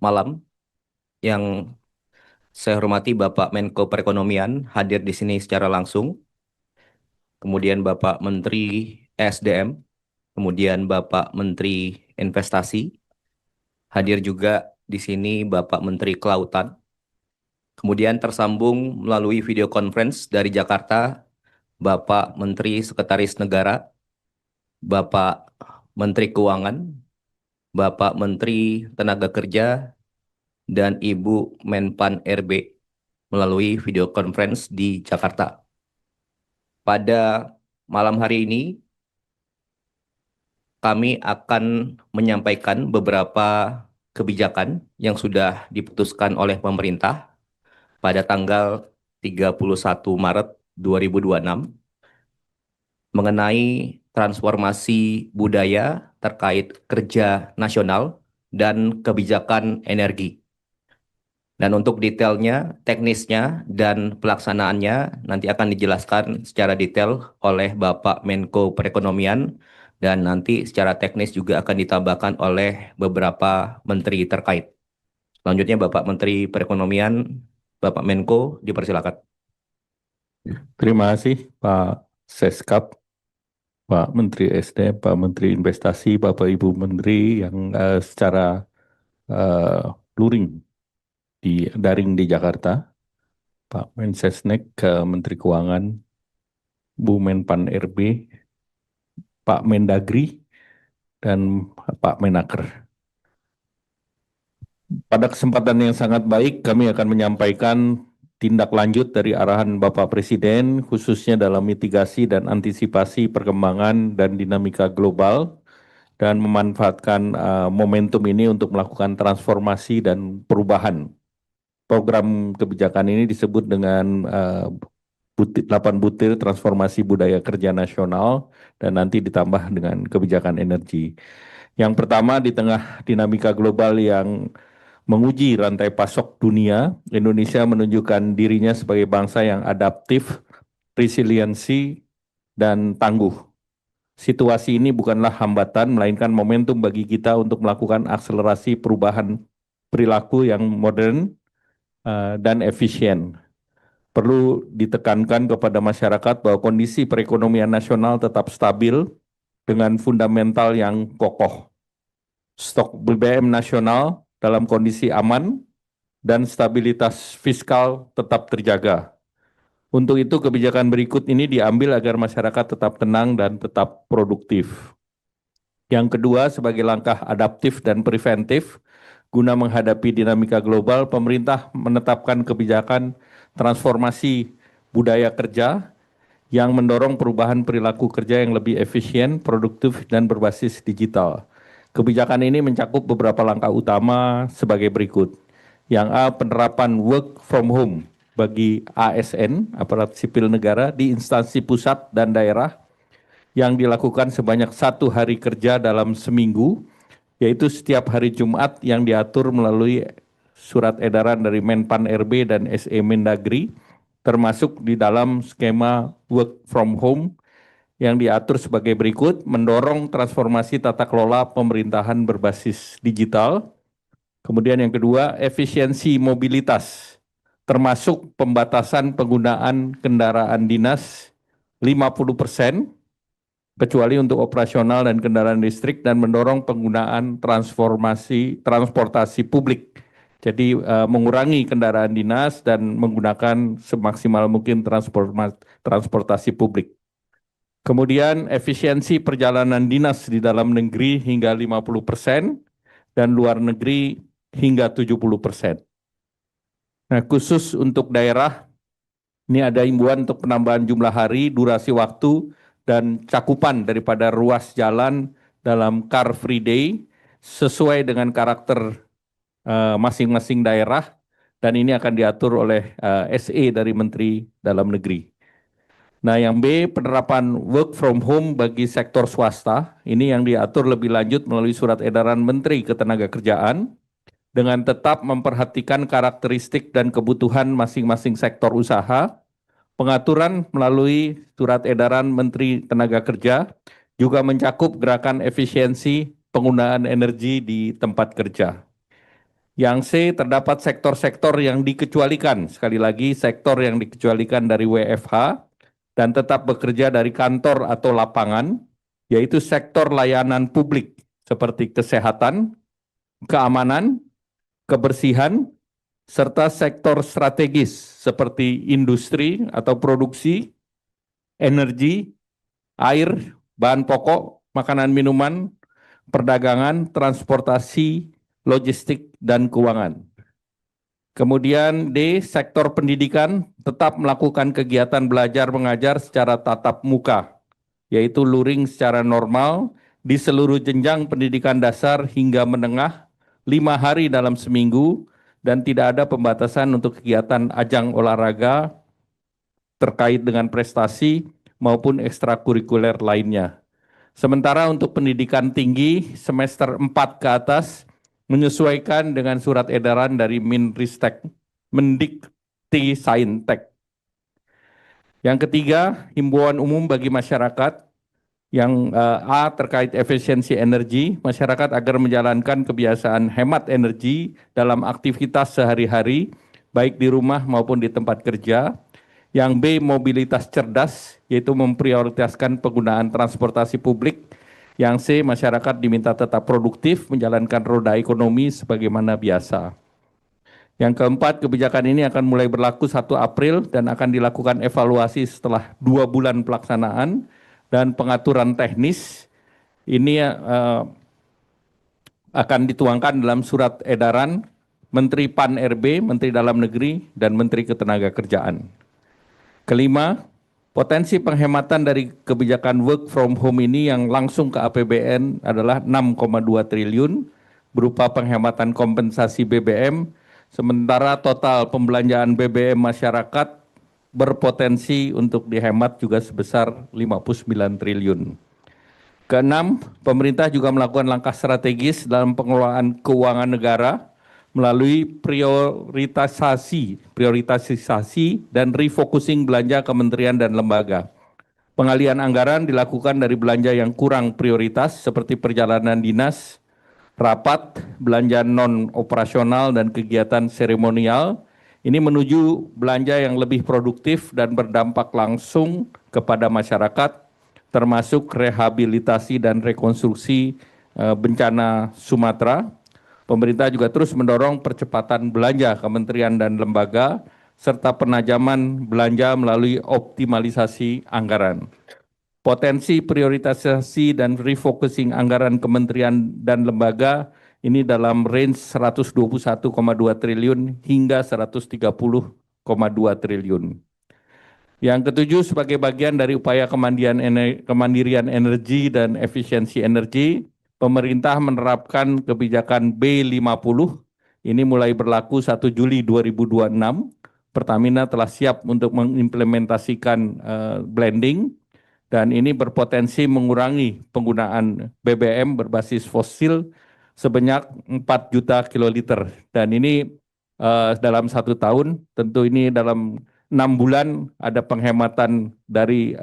malam yang saya hormati Bapak Menko Perekonomian hadir di sini secara langsung, kemudian Bapak Menteri ESDM, kemudian Bapak Menteri Investasi, hadir juga di sini Bapak Menteri Kelautan, kemudian tersambung melalui video conference dari Jakarta, Bapak Menteri Sekretaris Negara, Bapak Menteri Keuangan, Bapak Menteri Tenaga Kerja, dan Ibu Menpan RB melalui video conference di Jakarta. Pada malam hari ini, kami akan menyampaikan beberapa kebijakan yang sudah diputuskan oleh pemerintah pada tanggal 31 Maret 2026 mengenai transformasi budaya terkait kerja nasional dan kebijakan energi. Dan untuk detailnya, teknisnya, dan pelaksanaannya nanti akan dijelaskan secara detail oleh Bapak Menko Perekonomian dan nanti secara teknis juga akan ditambahkan oleh beberapa menteri terkait. Selanjutnya Bapak Menteri Perekonomian, Bapak Menko, dipersilakan. Terima kasih Pak Seskap, Pak Menteri SDM, Pak Menteri Investasi, Bapak Ibu Menteri yang secara eh, luring di daring di Jakarta, Pak Mensesnek, Menteri Keuangan, Bu Menpan RB, Pak Mendagri, dan Pak Menaker. Pada kesempatan yang sangat baik, kami akan menyampaikan tindak lanjut dari arahan Bapak Presiden, khususnya dalam mitigasi dan antisipasi perkembangan dan dinamika global, dan memanfaatkan momentum ini untuk melakukan transformasi dan perubahan. Program kebijakan ini disebut dengan 8 butir transformasi budaya kerja nasional dan nanti ditambah dengan kebijakan energi. Yang pertama, di tengah dinamika global yang menguji rantai pasok dunia, Indonesia menunjukkan dirinya sebagai bangsa yang adaptif, resiliensi, dan tangguh. Situasi ini bukanlah hambatan, melainkan momentum bagi kita untuk melakukan akselerasi perubahan perilaku yang modern dan efisien. Perlu ditekankan kepada masyarakat bahwa kondisi perekonomian nasional tetap stabil dengan fundamental yang kokoh. Stok BBM nasional dalam kondisi aman dan stabilitas fiskal tetap terjaga. Untuk itu kebijakan berikut ini diambil agar masyarakat tetap tenang dan tetap produktif. Yang kedua, sebagai langkah adaptif dan preventif, guna menghadapi dinamika global, pemerintah menetapkan kebijakan transformasi budaya kerja yang mendorong perubahan perilaku kerja yang lebih efisien, produktif, dan berbasis digital. Kebijakan ini mencakup beberapa langkah utama sebagai berikut. Yang A, penerapan work from home bagi ASN, aparat sipil negara, di instansi pusat dan daerah yang dilakukan sebanyak 1 hari kerja dalam seminggu, yaitu setiap hari Jumat yang diatur melalui surat edaran dari Menpan RB dan SE Mendagri, termasuk di dalam skema work from home yang diatur sebagai berikut: mendorong transformasi tata kelola pemerintahan berbasis digital. Kemudian yang kedua, efisiensi mobilitas, termasuk pembatasan penggunaan kendaraan dinas 50%, kecuali untuk operasional dan kendaraan listrik, dan mendorong penggunaan transportasi publik. Jadi mengurangi kendaraan dinas dan menggunakan semaksimal mungkin transportasi publik. Kemudian efisiensi perjalanan dinas di dalam negeri hingga 50% dan luar negeri hingga 70%. Nah, khusus untuk daerah, ini ada himbauan untuk penambahan jumlah hari, durasi waktu, dan cakupan daripada ruas jalan dalam Car Free Day sesuai dengan karakter masing-masing daerah, dan ini akan diatur oleh SE dari Menteri Dalam Negeri. Nah, yang B, penerapan work from home bagi sektor swasta, ini yang diatur lebih lanjut melalui surat edaran Menteri Ketenagakerjaan, dengan tetap memperhatikan karakteristik dan kebutuhan masing-masing sektor usaha. Pengaturan melalui surat edaran Menteri Tenaga Kerja juga mencakup gerakan efisiensi penggunaan energi di tempat kerja. Yang C, terdapat sektor-sektor yang dikecualikan. Sekali lagi, sektor yang dikecualikan dari WFH dan tetap bekerja dari kantor atau lapangan, yaitu sektor layanan publik seperti kesehatan, keamanan, kebersihan, serta sektor strategis seperti industri atau produksi, energi, air, bahan pokok, makanan minuman, perdagangan, transportasi, logistik, dan keuangan. Kemudian D, sektor pendidikan tetap melakukan kegiatan belajar mengajar secara tatap muka, yaitu luring secara normal di seluruh jenjang pendidikan dasar hingga menengah 5 hari dalam seminggu dan tidak ada pembatasan untuk kegiatan ajang olahraga terkait dengan prestasi maupun ekstrakurikuler lainnya. Sementara untuk pendidikan tinggi semester 4 ke atas menyesuaikan dengan surat edaran dari Minristek, Mendikti Saintek. Yang ketiga, himbauan umum bagi masyarakat yang A terkait efisiensi energi, masyarakat agar menjalankan kebiasaan hemat energi dalam aktivitas sehari-hari, baik di rumah maupun di tempat kerja. Yang B, mobilitas cerdas, yaitu memprioritaskan penggunaan transportasi publik. Yang C, masyarakat diminta tetap produktif menjalankan roda ekonomi sebagaimana biasa. Yang keempat, kebijakan ini akan mulai berlaku 1 April dan akan dilakukan evaluasi setelah 2 bulan pelaksanaan dan pengaturan teknis ini akan dituangkan dalam surat edaran Menteri PAN-RB, Menteri Dalam Negeri, dan Menteri Ketenagakerjaan. Kelima, potensi penghematan dari kebijakan work from home ini yang langsung ke APBN adalah 6,2 triliun berupa penghematan kompensasi BBM, sementara total pembelanjaan BBM masyarakat berpotensi untuk dihemat juga sebesar 59 triliun. Keenam, pemerintah juga melakukan langkah strategis dalam pengelolaan keuangan negara melalui prioritisasi dan refocusing belanja kementerian dan lembaga. Pengalihan anggaran dilakukan dari belanja yang kurang prioritas seperti perjalanan dinas, rapat, belanja non-operasional, dan kegiatan seremonial. Ini menuju belanja yang lebih produktif dan berdampak langsung kepada masyarakat, termasuk rehabilitasi dan rekonstruksi bencana Sumatera. Pemerintah juga terus mendorong percepatan belanja kementerian dan lembaga, serta penajaman belanja melalui optimalisasi anggaran. Potensi prioritisasi dan refocusing anggaran kementerian dan lembaga ini dalam range 121,2 triliun hingga 130,2 triliun. Yang ketujuh, sebagai bagian dari upaya kemandirian energi dan efisiensi energi, pemerintah menerapkan kebijakan B50, ini mulai berlaku 1 Juli 2026. Pertamina telah siap untuk mengimplementasikan blending, dan ini berpotensi mengurangi penggunaan BBM berbasis fosil sebanyak 4 juta kiloliter. Dan ini dalam 1 tahun, tentu ini dalam 6 bulan ada penghematan dari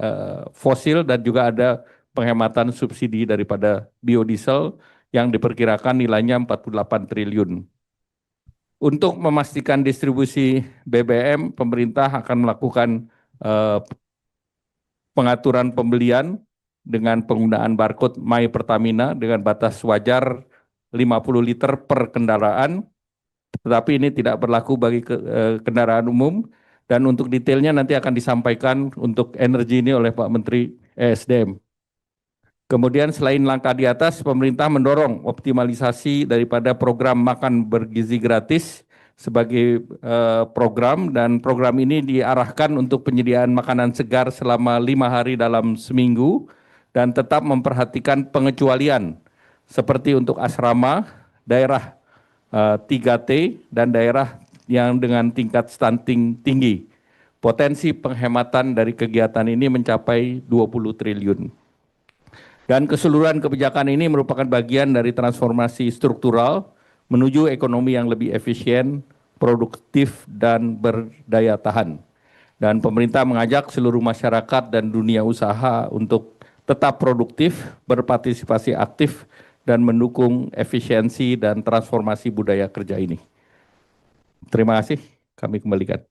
fosil dan juga ada penghematan subsidi daripada biodiesel yang diperkirakan nilainya 48 triliun. Untuk memastikan distribusi BBM, pemerintah akan melakukan pengaturan pembelian dengan penggunaan barcode My Pertamina dengan batas wajar 50 liter per kendaraan, tetapi ini tidak berlaku bagi kendaraan umum. Dan untuk detailnya nanti akan disampaikan untuk energi ini oleh Pak Menteri ESDM. Kemudian selain langkah di atas, pemerintah mendorong optimalisasi daripada program makan bergizi gratis sebagai program, dan program ini diarahkan untuk penyediaan makanan segar selama 5 hari dalam seminggu dan tetap memperhatikan pengecualian seperti untuk asrama, daerah 3T, dan daerah yang dengan tingkat stunting tinggi. Potensi penghematan dari kegiatan ini mencapai 20 triliun. Dan keseluruhan kebijakan ini merupakan bagian dari transformasi struktural menuju ekonomi yang lebih efisien, produktif, dan berdaya tahan. Dan pemerintah mengajak seluruh masyarakat dan dunia usaha untuk tetap produktif, berpartisipasi aktif dan mendukung efisiensi dan transformasi budaya kerja ini. Terima kasih, kami kembalikan.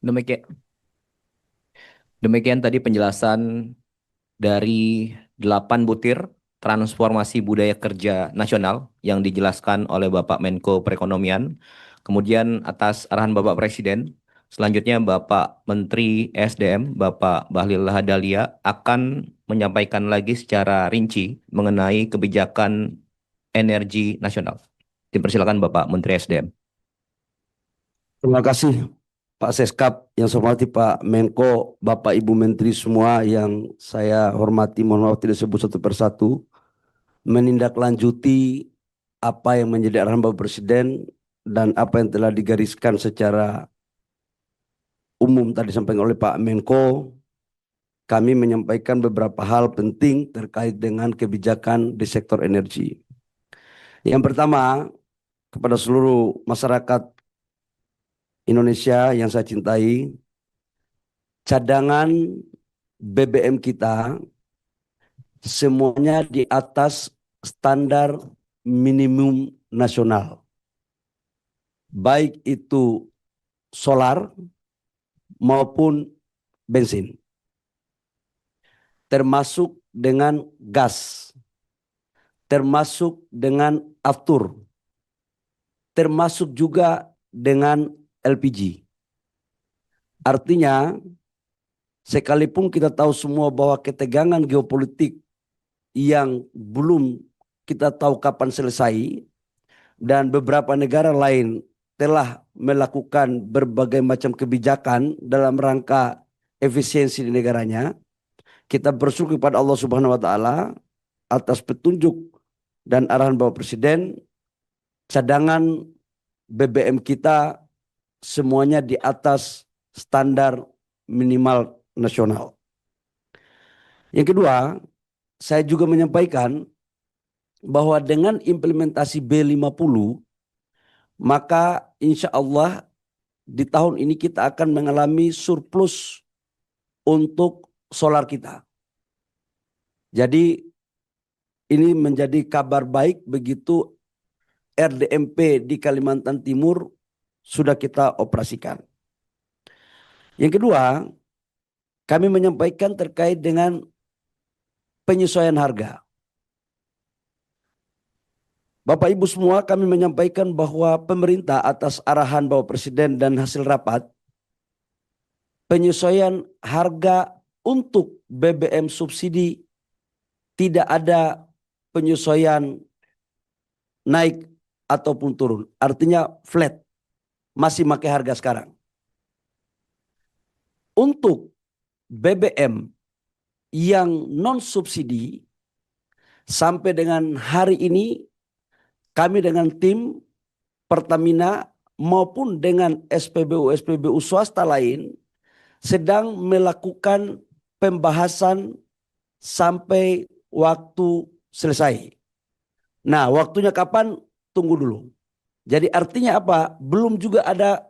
Demikian, demikian tadi penjelasan dari 8 butir transformasi budaya kerja nasional yang dijelaskan oleh Bapak Menko Perekonomian. Kemudian atas arahan Bapak Presiden, selanjutnya Bapak Menteri SDM, Bapak Bahlil Lahadalia akan menyampaikan lagi secara rinci mengenai kebijakan energi nasional. Dipersilakan Bapak Menteri SDM. Terima kasih Pak Seskap, yang saya hormati Pak Menko, Bapak Ibu Menteri semua yang saya hormati, mohon maaf tidak sebut satu persatu, menindaklanjuti apa yang menjadi arahan Bapak Presiden dan apa yang telah digariskan secara umum tadi disampaikan oleh Pak Menko. Kami menyampaikan beberapa hal penting terkait dengan kebijakan di sektor energi. Yang pertama, kepada seluruh masyarakat Indonesia yang saya cintai, cadangan BBM kita semuanya di atas standar minimum nasional. Baik itu solar maupun bensin. Termasuk dengan gas. Termasuk dengan aftur. Termasuk juga dengan LPG. Artinya, sekalipun kita tahu semua bahwa ketegangan geopolitik yang belum kita tahu kapan selesai dan beberapa negara lain telah melakukan berbagai macam kebijakan dalam rangka efisiensi di negaranya, kita bersyukur kepada Allah Subhanahu wa taala atas petunjuk dan arahan Bapak Presiden, cadangan BBM kita semuanya di atas standar minimal nasional. Yang kedua, saya juga menyampaikan bahwa dengan implementasi B50, maka insya Allah di tahun ini kita akan mengalami surplus untuk solar kita. Jadi ini menjadi kabar baik begitu RDMP di Kalimantan Timur sudah kita operasikan. Yang kedua, kami menyampaikan terkait dengan penyesuaian harga. Bapak Ibu semua, kami menyampaikan bahwa pemerintah atas arahan Bapak Presiden dan hasil rapat, penyesuaian harga untuk BBM subsidi tidak ada penyesuaian naik ataupun turun. Artinya flat, masih pakai harga sekarang. Untuk BBM yang non subsidi sampai dengan hari ini kami dengan tim Pertamina maupun dengan SPBU swasta lain sedang melakukan pembahasan sampai waktu selesai. Nah, waktunya kapan? Tunggu dulu. Jadi artinya apa? Belum juga ada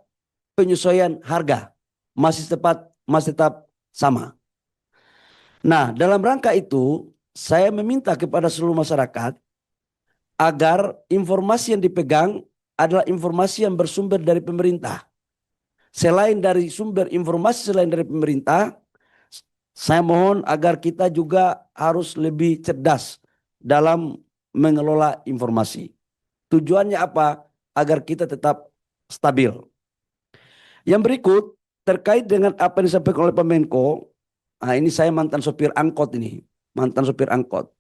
penyesuaian harga. Masih tetap sama. Nah, dalam rangka itu saya meminta kepada seluruh masyarakat agar informasi yang dipegang adalah informasi yang bersumber dari pemerintah. Selain dari sumber informasi selain dari pemerintah, saya mohon agar kita juga harus lebih cerdas dalam mengelola informasi. Tujuannya apa? Agar kita tetap stabil. Yang berikut terkait dengan apa yang disampaikan oleh Pak Menko. Nah, ini saya mantan sopir angkot ini. Mantan sopir angkot.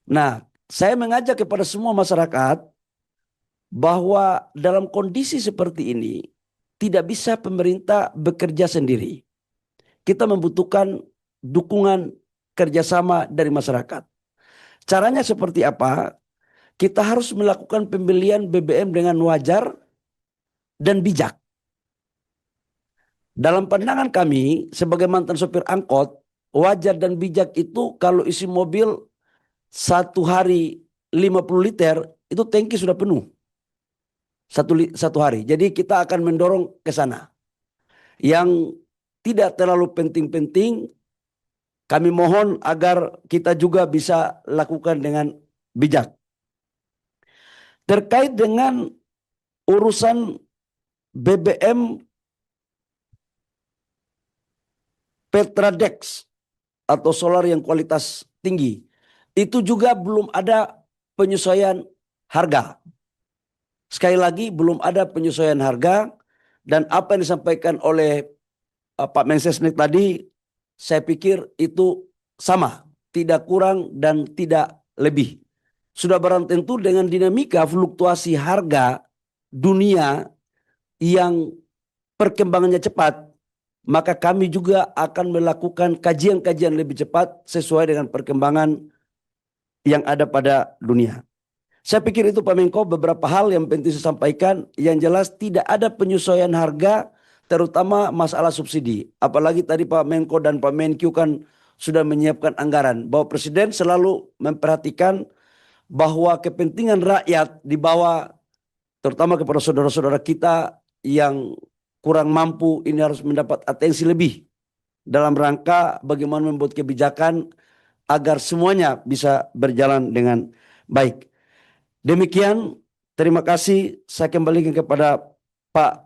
Nah, saya mengajak kepada semua masyarakat bahwa dalam kondisi seperti ini tidak bisa pemerintah bekerja sendiri. Kita membutuhkan dukungan kerjasama dari masyarakat. Caranya seperti apa? Kita harus melakukan pembelian BBM dengan wajar dan bijak. Dalam pandangan kami sebagai mantan sopir angkot, wajar dan bijak itu kalau isi mobil satu hari 50 liter itu tangki sudah penuh. Satu hari. Jadi kita akan mendorong ke sana. Yang tidak terlalu penting-penting kami mohon agar kita juga bisa lakukan dengan bijak. Terkait dengan urusan BBM Petradex atau solar yang kualitas tinggi, itu juga belum ada penyesuaian harga. Sekali lagi belum ada penyesuaian harga, dan apa yang disampaikan oleh Pak Mensesnek tadi, saya pikir itu sama, tidak kurang dan tidak lebih. Sudah barang tentu dengan dinamika fluktuasi harga dunia yang perkembangannya cepat, maka kami juga akan melakukan kajian-kajian lebih cepat sesuai dengan perkembangan yang ada pada dunia. Saya pikir itu Pak Menko beberapa hal yang penting saya sampaikan. Yang jelas tidak ada penyesuaian harga, terutama masalah subsidi. Apalagi tadi Pak Menko dan Pak Menkyu kan sudah menyiapkan anggaran. Bahwa Presiden selalu memperhatikan bahwa kepentingan rakyat dibawa terutama kepada saudara-saudara kita yang kurang mampu ini harus mendapat atensi lebih. Dalam rangka bagaimana membuat kebijakan agar semuanya bisa berjalan dengan baik. Demikian, terima kasih. Saya kembalikan kepada Pak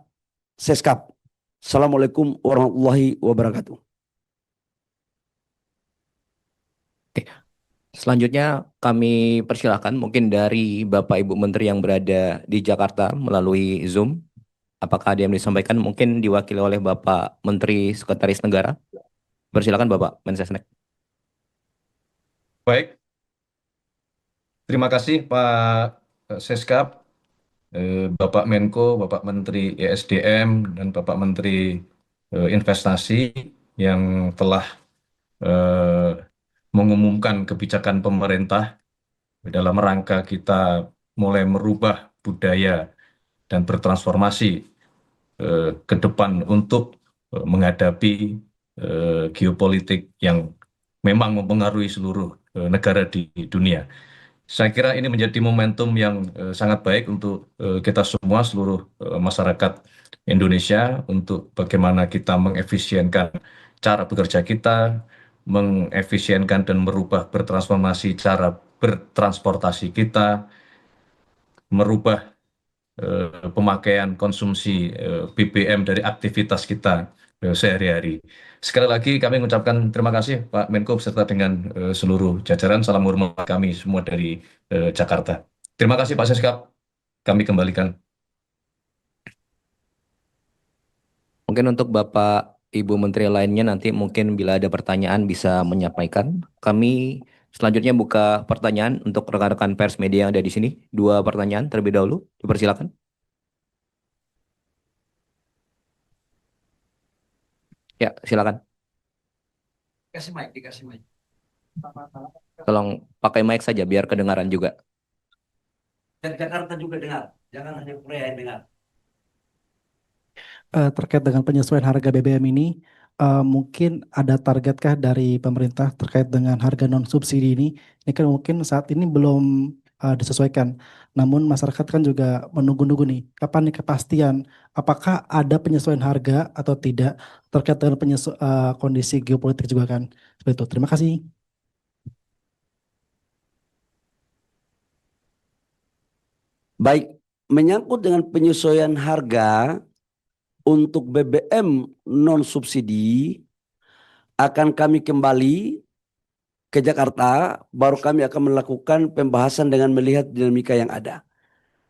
Seskap. Assalamualaikum warahmatullahi wabarakatuh. Oke. Selanjutnya kami persilahkan mungkin dari Bapak Ibu Menteri yang berada di Jakarta melalui Zoom. Apakah ada yang disampaikan? Mungkin diwakili oleh Bapak Menteri Sekretaris Negara. Persilakan Bapak Mensesnek. Baik, terima kasih Pak Seskap, Bapak Menko, Bapak Menteri ESDM, dan Bapak Menteri Investasi yang telah mengumumkan kebijakan pemerintah dalam rangka kita mulai merubah budaya dan bertransformasi ke depan untuk menghadapi geopolitik yang memang mempengaruhi seluruh negara di dunia. Saya kira ini menjadi momentum yang sangat baik untuk kita semua, seluruh masyarakat Indonesia, untuk bagaimana kita mengefisienkan cara bekerja kita, mengefisienkan dan merubah bertransformasi cara bertransportasi kita, merubah pemakaian konsumsi BBM dari aktivitas kita sehari-hari. Sekali lagi kami mengucapkan terima kasih Pak Menko beserta dengan seluruh jajaran. Salam hormat kami semua dari Jakarta. Terima kasih Pak Seskap. Kami kembalikan. Mungkin untuk Bapak Ibu Menteri lainnya nanti mungkin bila ada pertanyaan bisa menyampaikan. Kami selanjutnya buka pertanyaan untuk rekan-rekan pers media yang ada di sini. 2 pertanyaan terlebih dahulu. Dipersilakan. Ya, silakan. Dikasih mic, dikasih mic. Tolong pakai mic saja biar kedengaran juga. Dan Jakarta juga dengar, jangan hanya Korea yang dengar. Terkait dengan penyesuaian harga BBM ini, mungkin ada targetkah dari pemerintah terkait dengan harga non subsidi ini? Ini kan mungkin saat ini belum disesuaikan. Namun masyarakat kan juga menunggu-nunggu nih, kapan nih kepastian apakah ada penyesuaian harga atau tidak terkait dengan kondisi geopolitik juga kan. Seperti itu. Terima kasih. Baik, menyangkut dengan penyesuaian harga untuk BBM non subsidi akan kami kembali ke Jakarta, baru kami akan melakukan pembahasan dengan melihat dinamika yang ada.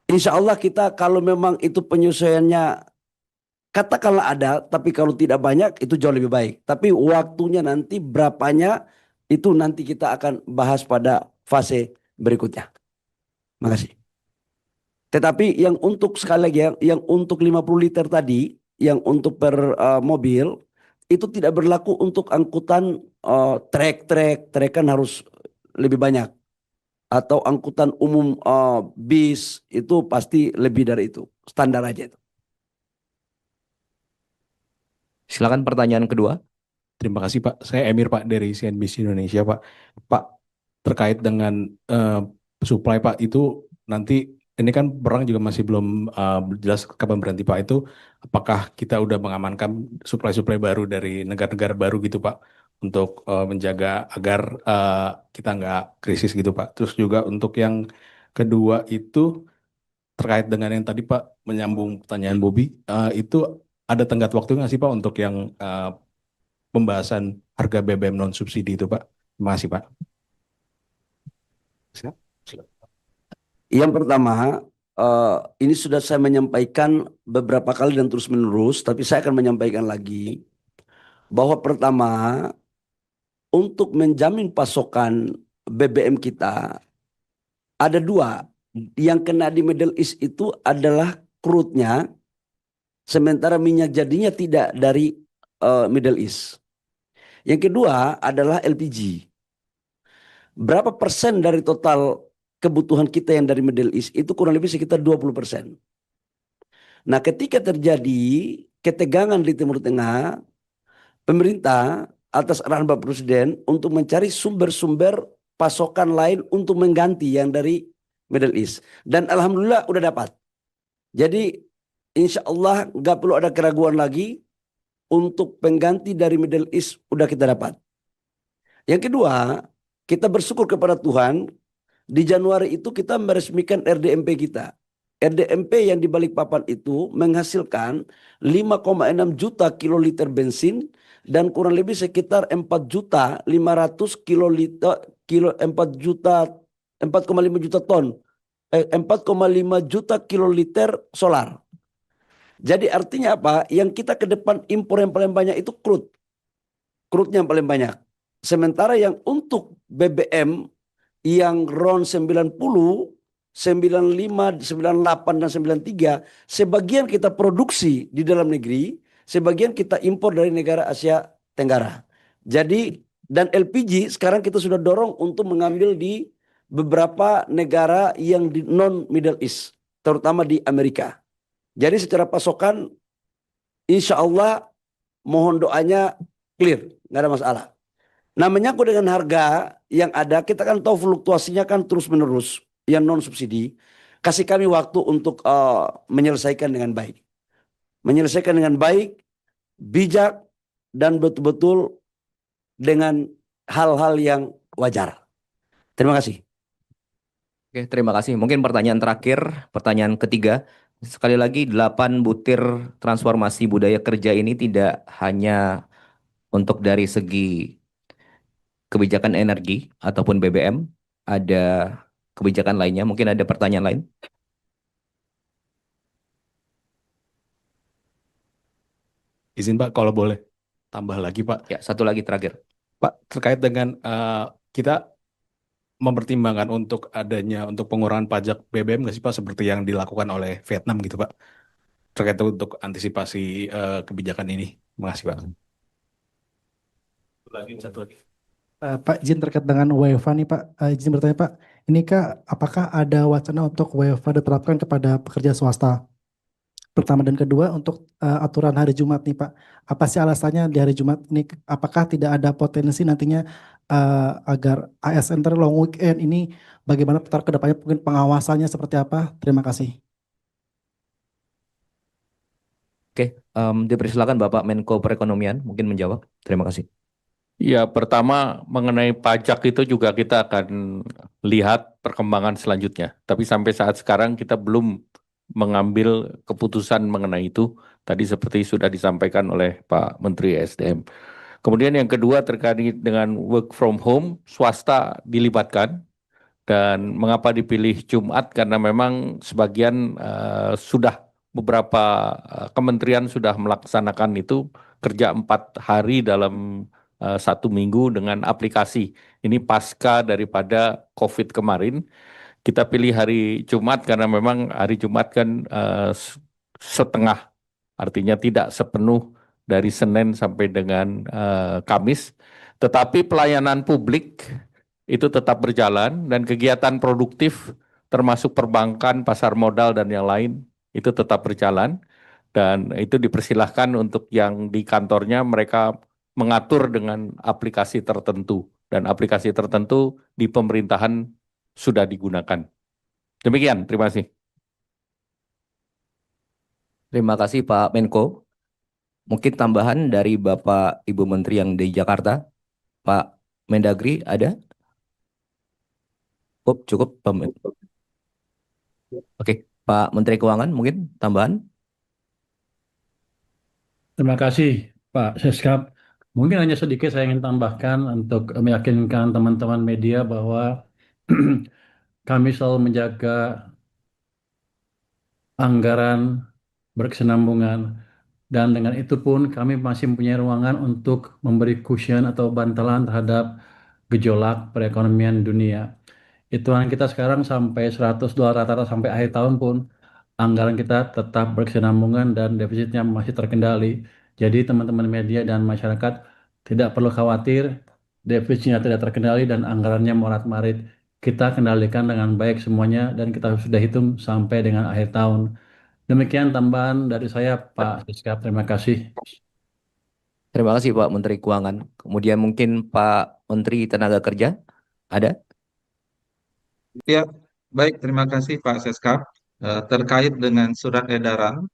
Insya Allah kita kalau memang itu penyesuaiannya katakanlah ada, tapi kalau tidak banyak itu jauh lebih baik. Tapi waktunya nanti berapanya itu nanti kita akan bahas pada fase berikutnya. Makasih. Tetapi yang untuk sekali lagi yang untuk 50 liter tadi, yang untuk per mobil itu tidak berlaku untuk angkutan trek kan harus lebih banyak, atau angkutan umum bis itu pasti lebih dari itu, standar aja itu. Silakan pertanyaan kedua. Terima kasih Pak. Saya Emir Pak dari CNBC Indonesia Pak. Pak, terkait dengan supply Pak, itu nanti ini kan perang juga masih belum jelas kapan berhenti Pak. Itu apakah kita udah mengamankan supply-supply baru dari negara-negara baru gitu Pak untuk menjaga agar kita nggak krisis gitu Pak. Terus juga untuk yang kedua itu terkait dengan yang tadi Pak menyambung pertanyaan Bobby, itu ada tenggat waktu nggak sih Pak untuk yang pembahasan harga BBM non subsidi itu Pak? Terima kasih Pak. Siap. Yang pertama, ini sudah saya menyampaikan beberapa kali dan terus menerus, tapi saya akan menyampaikan lagi bahwa pertama, untuk menjamin pasokan BBM kita ada dua. Yang kena di Middle East itu adalah crude-nya, sementara minyak jadinya tidak dari Middle East. Yang kedua adalah LPG. Berapa persen dari total kebutuhan kita yang dari Middle East itu kurang lebih sekitar 20%. Nah, ketika terjadi ketegangan di Timur Tengah, pemerintah atas arahan Bapak Presiden untuk mencari sumber-sumber pasokan lain untuk mengganti yang dari Middle East. Dan alhamdulillah udah dapat. Jadi insya Allah nggak perlu ada keraguan lagi, untuk pengganti dari Middle East udah kita dapat. Yang kedua, kita bersyukur kepada Tuhan, di Januari itu kita meresmikan RDMP kita. RDMP yang di Balikpapan itu menghasilkan 5,6 juta kiloliter bensin dan kurang lebih sekitar 4.500.000 kiloliter 4,5 juta ton 4,5 juta kiloliter solar. Jadi artinya apa? Yang kita ke depan impor yang paling banyak itu crude. Crude-nya yang paling banyak. Sementara yang untuk BBM yang RON 90, 95, 98 dan 93 sebagian kita produksi di dalam negeri, sebagian kita impor dari negara Asia Tenggara. Jadi dan LPG sekarang kita sudah dorong untuk mengambil di beberapa negara yang di non Middle East, terutama di Amerika. Jadi secara pasokan insya Allah mohon doanya clear, nggak ada masalah. Nah, menyangkut dengan harga yang ada, kita kan tahu fluktuasinya kan terus menerus yang non subsidi. Kasih kami waktu untuk menyelesaikan dengan baik. Menyelesaikan dengan baik, bijak, dan betul-betul dengan hal-hal yang wajar. Terima kasih. Oke, terima kasih. Mungkin pertanyaan terakhir, pertanyaan ketiga. Sekali lagi, 8 butir transformasi budaya kerja ini tidak hanya untuk dari segi kebijakan energi ataupun BBM, ada kebijakan lainnya. Mungkin ada pertanyaan lain. Izin Pak kalau boleh tambah lagi Pak. Ya, satu lagi terakhir. Pak, terkait dengan kita mempertimbangkan untuk adanya untuk pengurangan pajak BBM nggak sih Pak seperti yang dilakukan oleh Vietnam gitu Pak terkait untuk antisipasi kebijakan ini. Terima kasih Pak. Satu lagi. Pak, izin terkait dengan WFH nih Pak, izin bertanya Pak, ini Kak, apakah ada wacana untuk WFH diterapkan kepada pekerja swasta? Pertama dan kedua untuk aturan hari Jumat nih Pak, apa sih alasannya di hari Jumat ini? Apakah tidak ada potensi nantinya agar ASN long weekend ini bagaimana ke depannya mungkin pengawasannya seperti apa? Terima kasih. Oke, dipersilakan Bapak Menko Perekonomian mungkin menjawab. Terima kasih. Ya, pertama mengenai pajak itu juga kita akan lihat perkembangan selanjutnya. Tapi sampai saat sekarang kita belum mengambil keputusan mengenai itu. Tadi seperti sudah disampaikan oleh Pak Menteri SDM. Kemudian yang kedua terkait dengan work from home, swasta dilibatkan. Dan mengapa dipilih Jumat? Karena memang sebagian sudah beberapa kementerian sudah melaksanakan itu kerja 4 hari dalam 1 minggu dengan aplikasi. Ini pasca daripada COVID kemarin. Kita pilih hari Jumat karena memang hari Jumat kan setengah, artinya tidak sepenuh dari Senin sampai dengan Kamis. Tetapi pelayanan publik itu tetap berjalan dan kegiatan produktif termasuk perbankan, pasar modal dan yang lain itu tetap berjalan. Dan itu dipersilahkan untuk yang di kantornya mereka mengatur dengan aplikasi tertentu. Dan aplikasi tertentu di pemerintahan sudah digunakan. Demikian, terima kasih. Terima kasih Pak Menko. Mungkin tambahan dari Bapak Ibu Menteri yang di Jakarta. Pak Mendagri ada? Cukup. Oke, Pak Menteri Keuangan mungkin tambahan? Terima kasih, Pak Seskap. Mungkin hanya sedikit saya ingin tambahkan untuk meyakinkan teman-teman media bahwa kami selalu menjaga anggaran berkesinambungan dan dengan itu pun kami masih mempunyai ruangan untuk memberi cushion atau bantalan terhadap gejolak perekonomian dunia. Hitungan kita sekarang sampai $100 rata-rata sampai akhir tahun pun anggaran kita tetap berkesinambungan dan defisitnya masih terkendali. Jadi teman-teman media dan masyarakat tidak perlu khawatir defisitnya tidak terkendali dan anggarannya morat-marit. Kita kendalikan dengan baik semuanya dan kita sudah hitung sampai dengan akhir tahun. Demikian tambahan dari saya, Pak Siskap. Terima kasih. Terima kasih Pak Menteri Keuangan. Kemudian mungkin Pak Menteri Tenaga Kerja ada? Ya, baik, terima kasih Pak Seskap. Terkait dengan surat edaran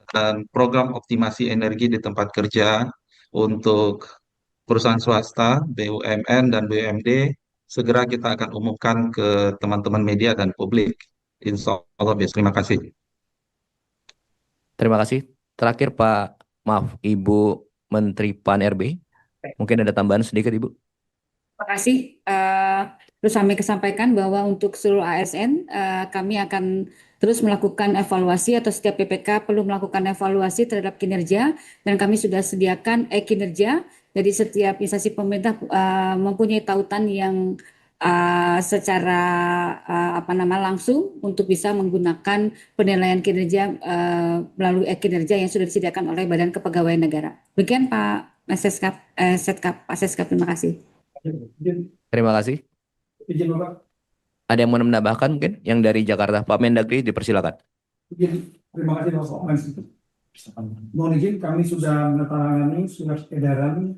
dan program optimasi energi di tempat kerja untuk perusahaan swasta, BUMN, dan BUMD, segera kita akan umumkan ke teman-teman media dan publik. Insya Allah, Bis. Terima kasih. Terima kasih. Terakhir Ibu Menteri Pan-RB. Mungkin ada tambahan sedikit Ibu. Terima kasih. Terus kami sampaikan bahwa untuk seluruh ASN, kami akan terus melakukan evaluasi atau setiap PPK perlu melakukan evaluasi terhadap kinerja dan kami sudah sediakan e-kinerja. Jadi setiap instansi pemerintah mempunyai tautan yang secara langsung untuk bisa menggunakan penilaian kinerja melalui e-kinerja yang sudah disediakan oleh Badan Kepegawaian Negara. Demikian Pak Seskap, terima kasih. Terima kasih. Ada yang mau menambahkan mungkin yang dari Jakarta? Pak Mendagri dipersilakan. Terima kasih Bapak Menteri. Mohon izin kami sudah menandatangani surat edaran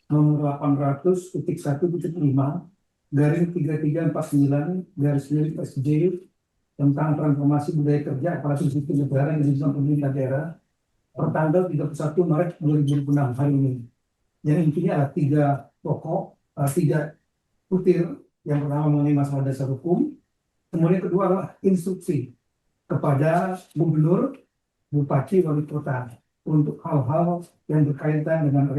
nomor 800.1.5/3349/SJ tentang transformasi budaya kerja aparatur sipil negara yang dilakukan pemerintah daerah pertanggal 31 Maret 2026 hari ini. Yang intinya ada 3 pokok, 3 butir. Yang pertama mengenai masalah dasar hukum, kemudian kedua adalah instruksi kepada gubernur, bupati, wali kota untuk hal-hal yang berkaitan dengan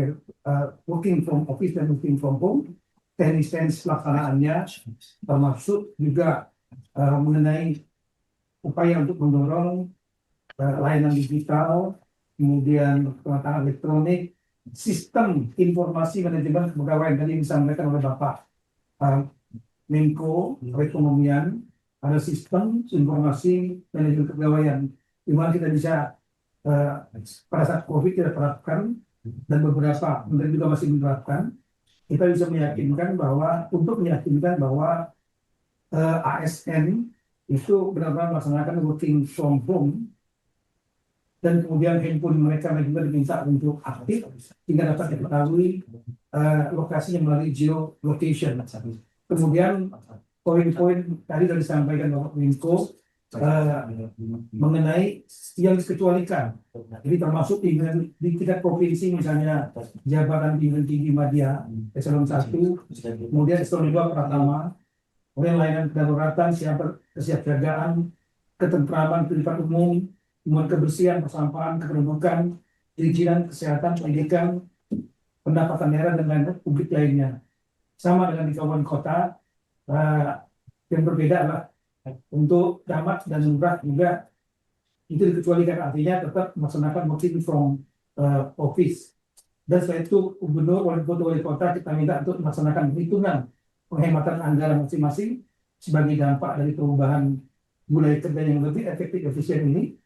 working from office dan working from home, teknis pelaksanaannya, termasuk juga mengenai upaya untuk mendorong layanan digital, kemudian pengetahuan elektronik, sistem informasi manajemen kepegawaian tadi yang disampaikan oleh Bapak Menko Perekonomian, ada sistem informasi manajemen kepegawaian di mana kita bisa pada saat COVID kita terapkan dan beberapa menteri juga masih menerapkan. Kita bisa meyakinkan bahwa ASN itu benar-benar melaksanakan working from home dan kemudian handphone mereka juga diminta untuk aktif sehingga dapat diketahui lokasinya melalui geolocation. Kemudian poin-poin tadi sudah disampaikan Bapak Menko mengenai yang dikecualikan. Jadi termasuk di tingkat provinsi misalnya jabatan pimpinan tinggi media eselon 1, kemudian eselon 2 Pratama, kemudian layanan kedaruratan, kesiapsiagaan, ketentraman, ketertiban umum, kemudian kebersihan, persampahan, kependudukan, perizinan, kesehatan, pendidikan, pendapatan daerah dan lain-lain publik lainnya. Sama dengan di kawasan kota, yang berbeda adalah untuk camat dan lurah juga itu dikecualikan, artinya tetap melaksanakan working from office. Dan setelah itu gubernur, wali kota kita minta untuk melaksanakan perhitungan penghematan anggaran masing-masing sebagai dampak dari perubahan budaya kerja yang lebih efektif efisien ini,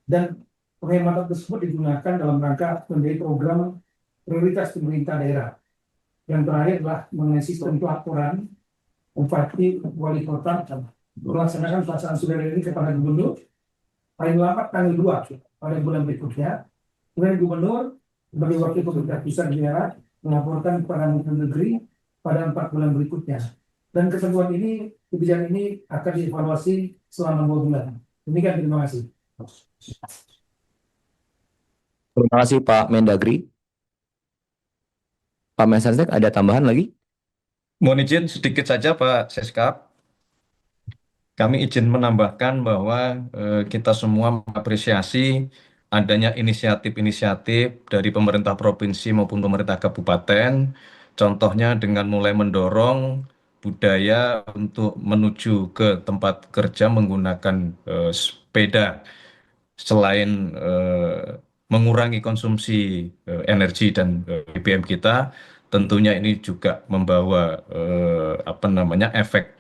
dan penghematan tersebut digunakan dalam rangka menjadi program prioritas pemerintah daerah. Yang terakhir adalah mengenai sistem pelaporan bupati, wali kota melaksanakan pelaksanaan surat ini kepada gubernur paling lambat tanggal 2 pada bulan berikutnya. Kemudian gubernur sebagai wakil pemerintah pusat daerah melaporkan kepada Menteri Negeri pada 4 bulan berikutnya. Dan ketentuan ini, kebijakan ini akan dievaluasi selama 2 bulan. Demikian, terima kasih. Terima kasih Pak Mendagri. Pak Mensesnek ada tambahan lagi? Mohon izin sedikit saja Pak Seskap. Kami izin menambahkan bahwa kita semua mengapresiasi adanya inisiatif-inisiatif dari pemerintah provinsi maupun pemerintah kabupaten. Contohnya dengan mulai mendorong budaya untuk menuju ke tempat kerja menggunakan sepeda. Selain mengurangi konsumsi energi dan BBM kita, tentunya ini juga membawa efek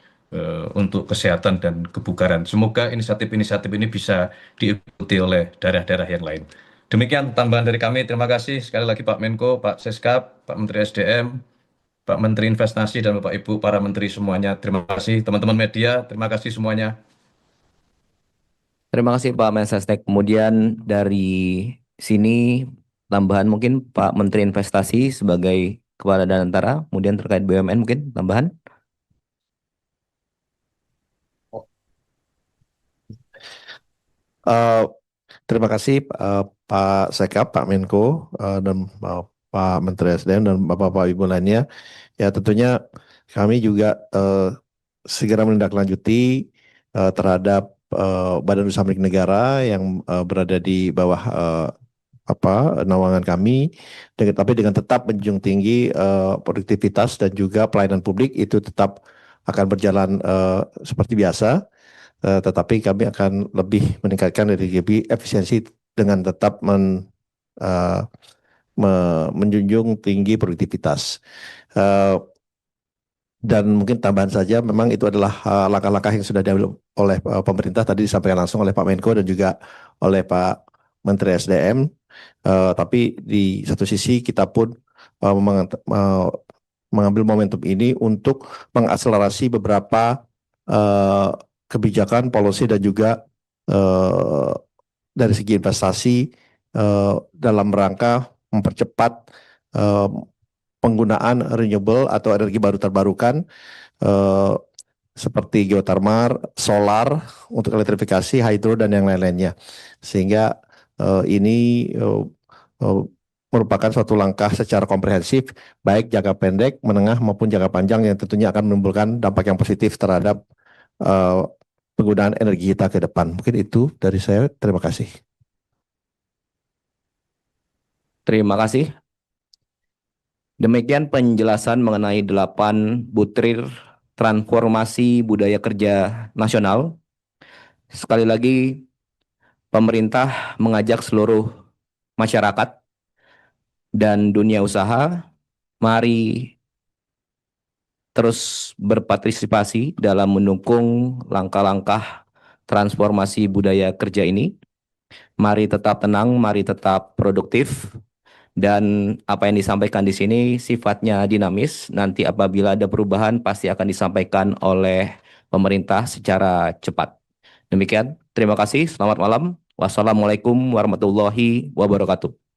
untuk kesehatan dan kebugaran. Semoga inisiatif-inisiatif ini bisa diikuti oleh daerah-daerah yang lain. Demikian tambahan dari kami. Terima kasih sekali lagi Pak Menko, Pak Seskap, Pak Menteri SDM, Pak Menteri Investasi, dan Bapak Ibu para Menteri semuanya. Terima kasih teman-teman media. Terima kasih semuanya. Terima kasih Pak Mensesnek. Kemudian dari sini tambahan mungkin Pak Menteri Investasi sebagai Kepala Danantara, kemudian terkait BUMN mungkin tambahan. Terima kasih Pak Sekap, Pak Menko, dan Pak Menteri SDM dan Bapak-Bapak Ibu lainnya. Ya tentunya kami juga segera menindaklanjuti terhadap Badan Usaha Milik Negara yang berada di bawah naungan kami, tapi dengan tetap menjunjung tinggi produktivitas dan juga pelayanan publik itu tetap akan berjalan seperti biasa. Tetapi kami akan lebih meningkatkan dari segi efisiensi dengan tetap menjunjung tinggi produktivitas. Dan mungkin tambahan saja, memang itu adalah langkah-langkah yang sudah diambil oleh pemerintah, tadi disampaikan langsung oleh Pak Menko dan juga oleh Pak Menteri SDM. Tapi di satu sisi kita pun mengambil momentum ini untuk mengakselerasi beberapa kebijakan, policy, dan juga dari segi investasi dalam rangka mempercepat penggunaan renewable atau energi baru terbarukan seperti geotermal, solar untuk elektrifikasi, hydro, dan yang lain-lainnya. Sehingga ini merupakan suatu langkah secara komprehensif, baik jangka pendek, menengah, maupun jangka panjang yang tentunya akan menimbulkan dampak yang positif terhadap penggunaan energi kita ke depan. Mungkin itu dari saya. Terima kasih. Terima kasih. Demikian penjelasan mengenai 8 butir transformasi budaya kerja nasional. Sekali lagi, pemerintah mengajak seluruh masyarakat dan dunia usaha, mari terus berpartisipasi dalam mendukung langkah-langkah transformasi budaya kerja ini. Mari tetap tenang, mari tetap produktif, dan apa yang disampaikan di sini sifatnya dinamis. Nanti apabila ada perubahan pasti akan disampaikan oleh pemerintah secara cepat. Demikian, terima kasih. Selamat malam. Wassalamualaikum warahmatullahi wabarakatuh.